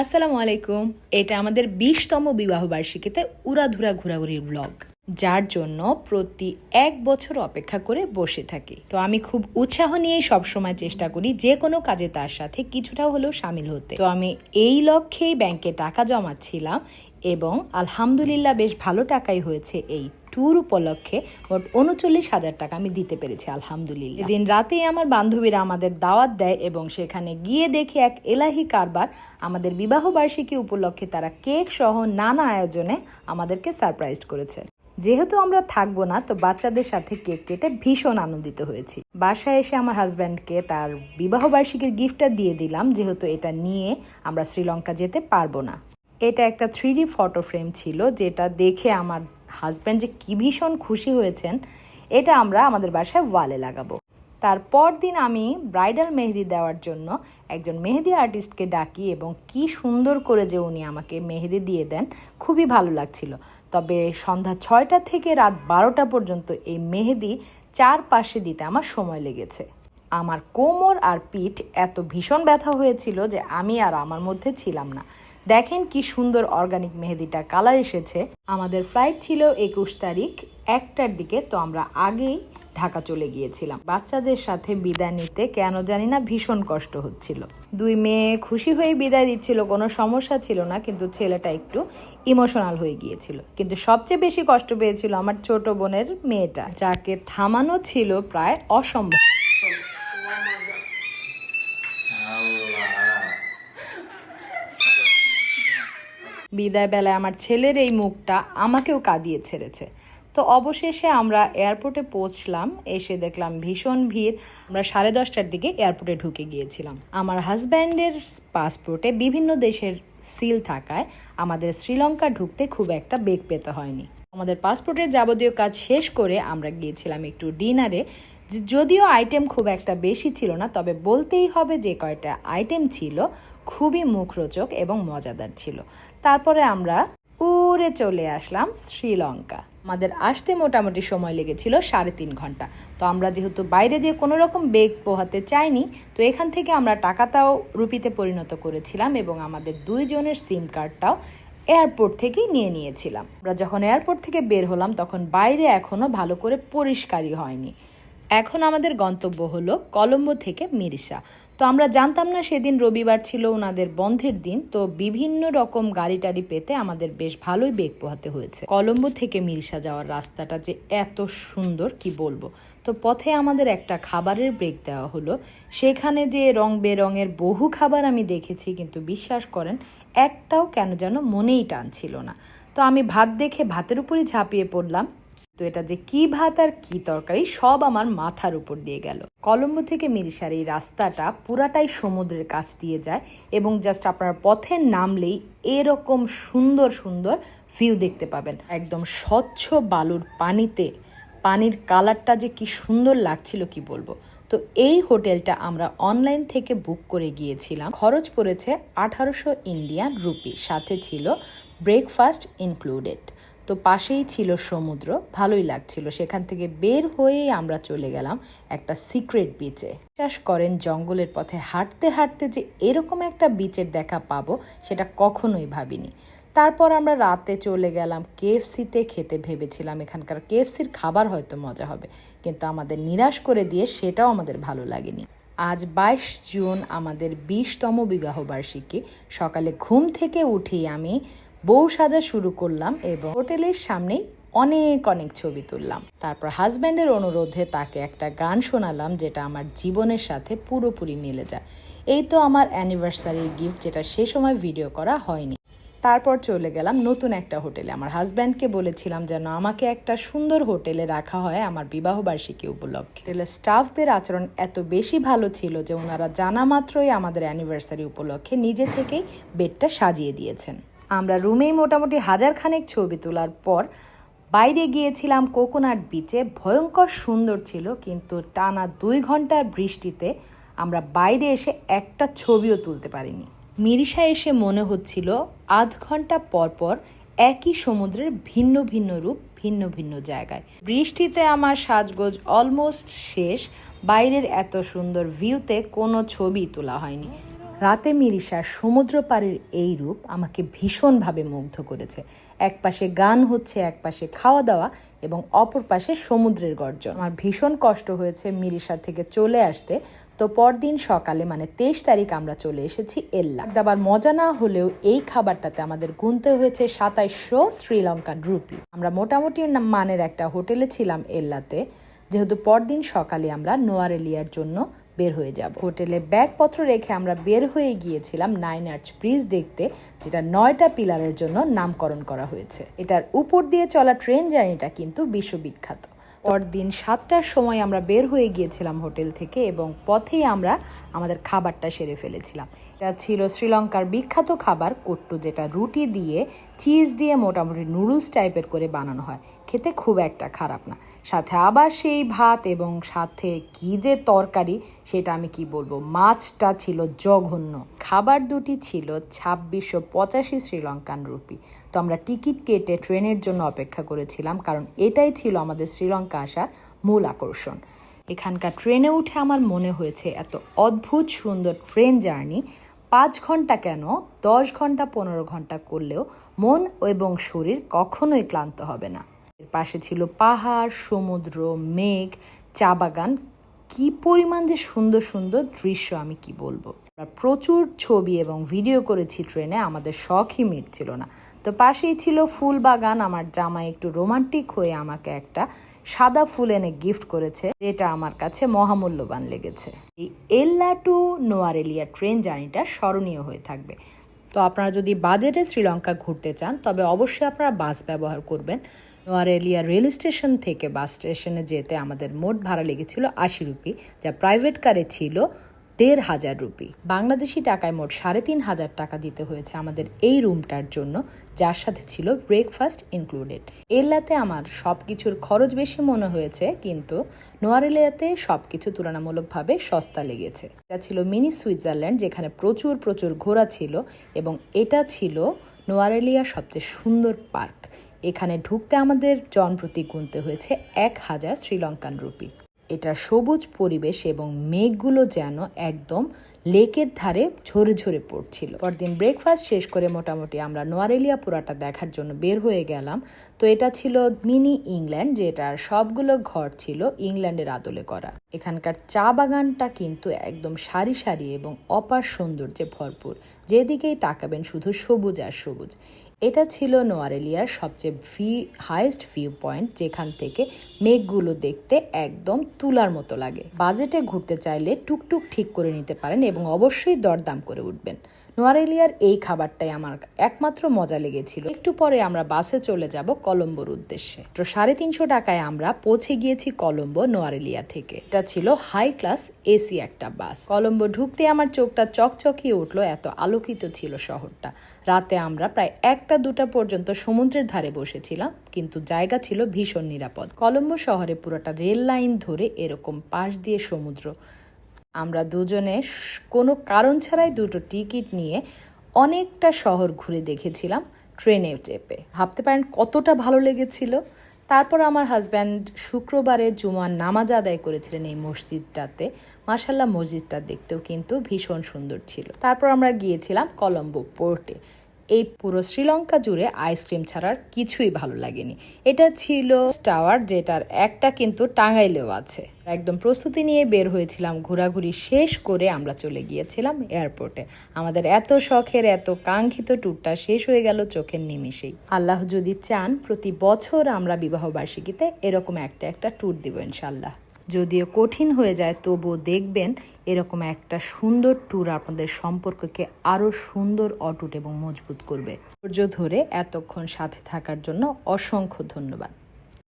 আসসালামু আলাইকুম। এটা আমাদের 20তম বিবাহবার্ষিকীতে উড়াধুরা ঘোরাঘুরির ব্লগ, যার জন্য প্রতি 1 বছর অপেক্ষা করে বসে থাকি। তো আমি খুব উৎসাহ নিয়েই সবসময় চেষ্টা করি যে কোনো কাজে তার সাথে কিছুটা হলেও সামিল হতে। তো আমি এই লক্ষ্যেই ব্যাংকে টাকা জমাচ্ছিলাম এবং আলহামদুলিল্লাহ বেশ ভালো টাকাই হয়েছে। এই ট্যুর উপলক্ষে মোট 39,000 টাকা আমি দিতে পেরেছি আলহামদুলিল্লাহ। এদিন রাতেই আমার বান্ধবীরা আমাদের দাওয়াত দেয় এবং সেখানে গিয়ে দেখি এক এলাহি কারবার। আমাদের বিবাহ বার্ষিকী উপলক্ষে তারা কেক সহ নানা আয়োজনে আমাদেরকে সারপ্রাইজ করেছে। যেহেতু আমরা থাকবো না, তো বাচ্চাদের সাথে কেক কেটে ভীষণ আনন্দিত হয়েছি। বাসায় এসে আমার হাজব্যান্ডকে তার বিবাহ বার্ষিকীর গিফটটা দিয়ে দিলাম, যেহেতু এটা নিয়ে আমরা শ্রীলঙ্কা যেতে পারবো না। এটা একটা 3D ফটো ফ্রেম ছিল, যেটা দেখে আমার হাজব্যান্ড যে কি ভীষণ খুশি হয়েছেন। এটা আমরা আমাদের বাসায় ওয়ালে লাগাবো। তারপর দিন আমি ব্রাইডাল মেহেদি দেওয়ার জন্য একজন মেহেদি আর্টিস্টকে ডাকি এবং কি সুন্দর করে যে উনি আমাকে মেহেদি দিয়ে দেন, খুবই ভালো লাগছিল। তবে সন্ধ্যা 6টা থেকে রাত 12টা পর্যন্ত এই মেহেদি চারপাশে দিতে আমার সময় লেগেছে। আমার কোমর আর পিঠ এত ভীষণ ব্যথা হয়েছিল যে আমি আর আমার মধ্যে ছিলাম না। দেখেন কি সুন্দর অর্গানিক মেহেদিটা কালার এসেছে। আমাদের ফ্লাইট ছিল 21 তারিখ 1টার দিকে, তো আমরা আগেই ঢাকা চলে গিয়েছিলাম। বাচ্চাদের সাথে বিদায় নিতে কেন জানি না ভীষণ কষ্ট হচ্ছিল। 2 মেয়ে খুশি হয়ে বিদায় দিচ্ছিল, কোনো সমস্যা ছিল না, কিন্তু ছেলেটা একটু ইমোশনাল হয়ে গিয়েছিল। কিন্তু সবচেয়ে বেশি কষ্ট পেয়েছিল আমার ছোট বোনের মেয়েটা, যাকে থামানো ছিল প্রায় অসম্ভব। বিদায় বেলায় আমার ছেলের এই মুখটা আমাকেও কাঁদিয়ে ছেড়েছে। তো অবশেষে আমরা এয়ারপোর্টে পৌঁছলাম। এসে দেখলাম ভীষণ ভিড়। আমরা 10:30টার দিকে এয়ারপোর্টে ঢুকে গিয়েছিলাম। আমার হাজব্যান্ডের পাসপোর্টে বিভিন্ন দেশের সিল থাকায় আমাদের শ্রীলঙ্কা ঢুকতে খুব একটা বেগ পেতে হয়নি। আমাদের পাসপোর্টের যাবতীয় কাজ শেষ করে আমরা গিয়েছিলাম একটু ডিনারে। যদিও আইটেম খুব একটা বেশি ছিল না, তবে বলতেই হবে যে কয়টা আইটেম ছিল খুবই মুখরোচক এবং মজাদার ছিল। তারপরে আমরা উড়ে চলে আসলাম শ্রীলঙ্কা। আমাদের আসতে মোটামুটি সময় লেগেছিল 3.5 ঘন্টা। তো আমরা যেহেতু বাইরে যে কোনো রকম বেগ পোহাতে চাইনি, তো এখান থেকে আমরা টাকাটাও রুপিতে পরিণত করেছিলাম এবং আমাদের 2 জনের সিম কার্ডটাও এয়ারপোর্ট থেকেই নিয়ে নিয়েছিলাম। আমরা যখন এয়ারপোর্ট থেকে বের হলাম তখন বাইরে এখনও ভালো করে পরিষ্কারই হয়নি। এখন আমাদের গন্তব্য হলো কলম্বো থেকে মিরিশা। তো আমরা জানতাম না সেদিন রবিবার ছিল, ওনাদের বন্ধের দিন। তো বিভিন্ন রকম গাড়ি টাড়ি পেতে আমাদের বেশ ভালোই বেগ পোহাতে হয়েছে। কলম্বো থেকে মিরিশা যাওয়ার রাস্তাটা যে এত সুন্দর কি বলবো। তো পথে আমাদের একটা খাবারের ব্রেক দেওয়া হলো। সেখানে যে রং বেরঙের বহু খাবার আমি দেখেছি, কিন্তু বিশ্বাস করেন একটাও কেন যেন মনেই টানছিল না। তো আমি ভাত দেখে ভাতের উপরই ঝাঁপিয়ে পড়লাম। তো এটা যে কি ভাত আর কি তরকারি সব আমার মাথার উপর দিয়ে গেল। কলম্বো থেকে মিরিশার এই রাস্তাটা পুরাটাই সমুদ্রের কাছ দিয়ে যায় এবং জাস্ট আপনার পথে নামলেই এরকম সুন্দর সুন্দর ভিউ দেখতে পাবেন। একদম স্বচ্ছ বালুর পানিতে পানির কালারটা যে কি সুন্দর লাগছিল কি বলবো। তো এই হোটেলটা আমরা অনলাইন থেকে বুক করে গিয়েছিলাম। খরচ পড়েছে 1800 ইন্ডিয়ান রুপি, সাথে ছিল ব্রেকফাস্ট ইনক্লুডেড। তো পাশেই ছিল সমুদ্র, ভালোই লাগছিল। সেখান থেকে বের হয়েই আমরা চলে গেলাম একটা সিক্রেট বিচে। বিশ্বাস করেন জঙ্গলের পথে হাঁটতে হাঁটতে যে এরকম একটা বিচের দেখা পাবো সেটা কখনোই ভাবিনি। তারপর আমরা রাতে চলে গেলাম কেএফসিতে খেতে। ভেবেছিলাম এখানকার কেএফসির খাবার হয়তো মজা হবে, কিন্তু আমাদের নিরাশ করে দিয়ে সেটাও আমাদের ভালো লাগেনি। আজ 22 জুন আমাদের 20তম বিবাহবার্ষিকী। সকালে ঘুম থেকে উঠেই আমি বউ সাজা শুরু করলাম এবং হোটেলের সামনেই অনেক অনেক ছবি তুললাম। তারপর হাজব্যান্ডের অনুরোধে তাকে একটা গান শোনালাম, যেটা আমার জীবনের সাথে পুরোপুরি মিলে যায়। এই তো আমার অ্যানিভার্সারির গিফট, যেটা সে সময় ভিডিও করা হয়নি। তারপর চলে গেলাম নতুন একটা হোটেলে। আমার হাজব্যান্ডকে বলেছিলাম যেন আমাকে একটা সুন্দর হোটেলে রাখা হয় আমার বিবাহবার্ষিকী উপলক্ষে। হোটেলের স্টাফদের আচরণ এত বেশি ভালো ছিল যে ওনারা জানা মাত্রই আমাদের অ্যানিভার্সারি উপলক্ষে নিজে থেকেই বেডটা সাজিয়ে দিয়েছেন। আমরা রুমেই মোটামুটি 1000 খানেক ছবি তোলার পর বাইরে গিয়েছিলাম কোকোনাট বিচে। ভয়ঙ্কর সুন্দর ছিল, কিন্তু টানা 2 ঘন্টার বৃষ্টিতে আমরা বাইরে এসে একটা ছবিও তুলতে পারিনি। মিরিশা এসে মনে হচ্ছিল আধ ঘন্টা পর পর একই সমুদ্রের ভিন্ন ভিন্ন রূপ ভিন্ন ভিন্ন জায়গায়। বৃষ্টিতে আমার সাজগোজ অলমোস্ট শেষ। বাইরের এত সুন্দর ভিউতে কোনো ছবি তোলা হয়নি। রাতে মিরিশার সমুদ্র পাড়ের এই রূপ আমাকে ভীষণভাবে মুগ্ধ করেছে। এক পাশে গান হচ্ছে, এক পাশে খাওয়া দাওয়া এবং অপর পাশে সমুদ্রের গর্জন। আমার ভীষণ কষ্ট হয়েছে মিরিশা থেকে চলে আসতে। তো পরদিন সকালে মানে 23 তারিখ আমরা চলে এসেছি এল্লা। দাবার মজা না হলেও এই খাবারটাতে আমাদের গুনতে হয়েছে 2700 শ্রীলঙ্কান রুপি। আমরা মোটামুটি মানের একটা হোটেলে ছিলাম এল্লাতে, যেহেতু পরদিন সকালে আমরা নোয়ারেলিয়ার জন্য বের হয়ে যাব। হোটেলে ব্যাগপত্র রেখে আমরা বের হয়ে গিয়েছিলাম 9 আর্চ ব্রিজ দেখতে, যেটা 9টা পিলারের জন্য নামকরণ করা হয়েছে। এটার উপর দিয়ে চলা ট্রেন জার্নিটা কিন্তু বিশ্ববিখ্যাত। পরদিন 7টার সময় আমরা বের হয়ে গিয়েছিলাম হোটেল থেকে এবং পথেই আমরা আমাদের খাবারটা সেরে ফেলেছিলাম। এটা ছিল শ্রীলঙ্কার বিখ্যাত খাবার কোট্টু, যেটা রুটি দিয়ে চিজ দিয়ে মোটামুটি নুডলস টাইপের করে বানানো হয়। খেতে খুব একটা খারাপ না। সাথে আবার সেই ভাত এবং সাথে কি যে তরকারি, সেটা আমি কি বলবো। মাছটা ছিল জঘন্য। খাবার দুটি ছিল 2685 শ্রীলঙ্কান রুপি। তো আমরা টিকিট কেটে ট্রেনের জন্য অপেক্ষা করেছিলাম, কারণ এটাই ছিল আমাদের শ্রীলঙ্কা আসার মূল আকর্ষণ। এখানকার ট্রেনে উঠে আমার মনে হয়েছে এত অদ্ভুত সুন্দর ট্রেন জার্নি 5 ঘন্টা কেন 10 ঘন্টা 15 ঘন্টা করলেও মন এবং শরীর কখনোই ক্লান্ত হবে না। এর পাশে ছিল পাহাড়, সমুদ্র, মেঘ, চা বাগান। কি পরিমাণ যে সুন্দর সুন্দর দৃশ্য আমি কি বলবো। আমরা প্রচুর ছবি এবং ভিডিও করেছি ট্রেনে, আমাদের শখই মিটছিল না। তো পাশেই ছিল ফুল বাগান। আমার জামাই একটু রোমান্টিক হয়ে আমাকে একটা সাদা ফুল এনে গিফট করেছে, যেটা আমার কাছে মহামূল্যবান লেগেছে। এই এল্লা টু নোয়ারেলিয়া ট্রেন জার্নিটা স্মরণীয় হয়ে থাকবে। তো আপনারা যদি বাজেটে শ্রীলঙ্কা ঘুরতে চান তবে অবশ্যই আপনারা বাস ব্যবহার করবেন। নোয়ারেলিয়া রেল স্টেশন থেকে বাস স্টেশনে যেতে আমাদের মোট ভাড়া লেগেছিল 80 রুপি, যা প্রাইভেট কারে ছিল 1500 রুপি। বাংলাদেশি টাকায় মোট 3500 টাকা দিতে হয়েছে আমাদের এই রুমটার জন্য, যার সাথে ছিল ব্রেকফাস্ট ইনক্লুডেড। এল্লাতে আমার সব কিছুর খরচ বেশি মনে হয়েছে, কিন্তু নোয়ারেলিয়াতে সব কিছু তুলনামূলকভাবে সস্তা লেগেছে। এটা ছিল মিনি সুইজারল্যান্ড, যেখানে প্রচুর প্রচুর ঘোরা ছিল এবং এটা ছিল নোয়ারেলিয়ার সবচেয়ে সুন্দর পার্ক। এখানে ঢুকতে আমাদের জনপ্রতি গুনতে হয়েছে 1000 শ্রীলঙ্কান রুপি। এটা সবুজ পরিবেশ এবং মেঘগুলো যেন একদম লেকের ধারে ঝরে ঝরে পড়ছিল। পরদিন ব্রেকফাস্ট শেষ করে মোটামুটি আমরা নোয়ারেলিয়া পুরাটা দেখার জন্য বের হয়ে গেলাম। তো এটা ছিল মিনি ইংল্যান্ড, যেটার সবগুলো ঘর ছিল ইংল্যান্ডের আদলে করা। এখানকার চা বাগানটা কিন্তু একদম সারি সারি এবং অপার সৌন্দর্যে ভরপুর। যেদিকেই তাকাবেন শুধু সবুজ আর সবুজ। এটা ছিল নোয়ারেলিয়ার সবচেয়ে হাইস্ট ভিউ পয়েন্ট, যেখান থেকে মেঘগুলো দেখতে একদম তুলার মতো লাগে। বাজেটে ঘুরতে চাইলে টুকটুক ঠিক করে নিতে পারেন এবং অবশ্যই দরদাম করে উঠবেন। নোয়ারেলিয়ার এই খাবারটাই আমার একমাত্র মজা লেগেছিল। একটু পরে আমরা বাসে চলে যাব কলম্বোর উদ্দেশ্যে। তো 350 টাকায় আমরা পৌঁছে গিয়েছি কলম্বো নোয়ারেলিয়া থেকে। এটা ছিল হাই ক্লাস এসি একটা বাস। কলম্বো ঢুকতে আমার চোখটা চকচকিয়ে উঠলো, এত আলোকিত ছিল শহরটা। রাতে আমরা প্রায় 1টা-2টা পর্যন্ত সমুদ্রের ধারে বসেছিলাম, কিন্তু জায়গা ছিল ভীষণ নিরাপদ। কলম্বো শহরে পুরোটা রেল লাইন ধরে এরকম পাশ দিয়ে সমুদ্র। আমরা দুজনে কোনো কারণ ছাড়াই 2টো টিকিট নিয়ে অনেকটা শহর ঘুরে দেখেছিলাম ট্রেনে চেপে। ভাবতে পারেন কতটা ভালো লেগেছিল। তারপর আমার হাজব্যান্ড শুক্রবারে জুমার নামাজ আদায় করেছিলেন এই মসজিদটাতে। মাশাআল্লাহ, মসজিদটা দেখতেও কিন্তু ভীষণ সুন্দর ছিল। তারপর আমরা গিয়েছিলাম কলম্বো পোর্টে। এই পুরো শ্রীলঙ্কা জুড়ে আইসক্রিম ছাড়ার কিছুই ভালো লাগেনি। এটা ছিল টাওয়ার, যেটার একটা কিন্তু টাঙ্গাইলেও আছে। একদম প্রস্তুতি নিয়ে বের হয়েছিলাম। ঘোরাঘুরি শেষ করে আমরা চলে গিয়েছিলাম এয়ারপোর্টে। আমাদের এত শখের এত কাঙ্ক্ষিত ট্যুরটা শেষ হয়ে গেল চোখের নিমিষেই। আল্লাহ যদি চান প্রতি বছর আমরা বিবাহবার্ষিকীতে এরকম একটা ট্যুর দিব ইনশাল্লাহ। যদিও কঠিন হয়ে যায়, তবুও দেখবেন এরকম একটা সুন্দর ট্যুর আপনাদের সম্পর্ককে আরও সুন্দর, অটুট এবং মজবুত করবে। ধৈর্য ধরে এতক্ষণ সাথে থাকার জন্য অসংখ্য ধন্যবাদ।